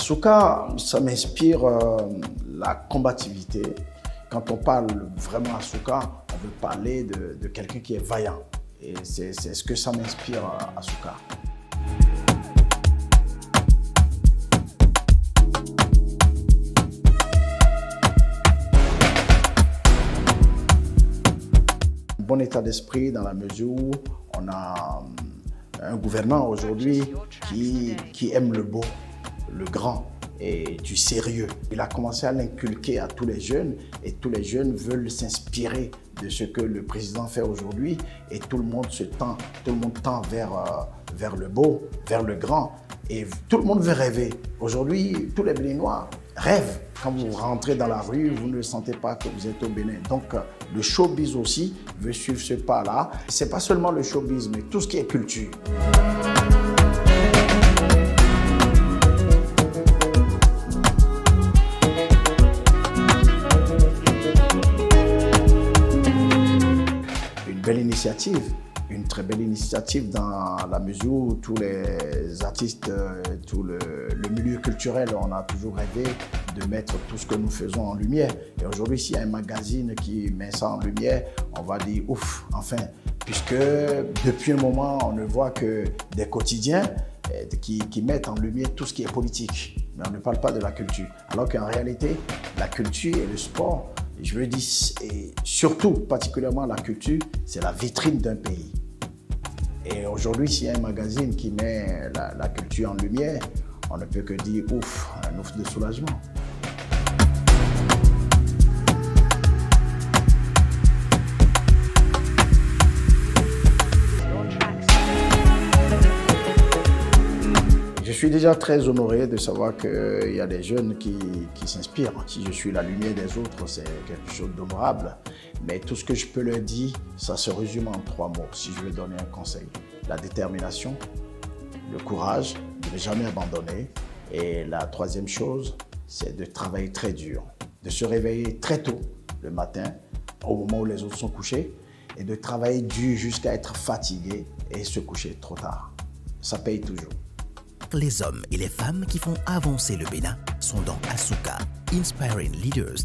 Asuka, ça m'inspire la combativité. Quand on parle vraiment Asuka, on veut parler de quelqu'un qui est vaillant. Et c'est ce que ça m'inspire, Asuka. Bon état d'esprit dans la mesure où on a un gouvernement aujourd'hui qui aime le beau, le grand et du sérieux. Il a commencé à l'inculquer à tous les jeunes et tous les jeunes veulent s'inspirer de ce que le président fait aujourd'hui et tout le monde tend vers le beau, vers le grand et tout le monde veut rêver. Aujourd'hui, tous les Béninois rêvent. Quand vous rentrez dans la rue, vous ne sentez pas que vous êtes au Bénin. Donc, le showbiz aussi veut suivre ce pas-là. Ce n'est pas seulement le showbiz, mais tout ce qui est culture. Une belle initiative. Une très belle initiative dans la mesure où tous les artistes, tout le milieu culturel, on a toujours rêvé de mettre tout ce que nous faisons en lumière. Et aujourd'hui, s'il y a un magazine qui met ça en lumière, on va dire ouf, enfin, puisque depuis un moment, on ne voit que des quotidiens qui mettent en lumière tout ce qui est politique. Mais on ne parle pas de la culture. Alors qu'en réalité, la culture et le sport, je veux dire, et surtout, particulièrement la culture, c'est la vitrine d'un pays. Et aujourd'hui, s'il y a un magazine qui met la culture en lumière, on ne peut que dire ouf, un ouf de soulagement. Je suis déjà très honoré de savoir qu'il y a des jeunes qui s'inspirent. Si je suis la lumière des autres, c'est quelque chose d'honorable. Mais tout ce que je peux leur dire, ça se résume en 3 mots, si je veux donner un conseil. La détermination, le courage, de ne jamais abandonner. Et la 3e chose, c'est de travailler très dur, de se réveiller très tôt le matin, au moment où les autres sont couchés, et de travailler dur jusqu'à être fatigué et se coucher trop tard. Ça paye toujours. Les hommes et les femmes qui font avancer le Bénin sont dans Asuka, Inspiring Leaders.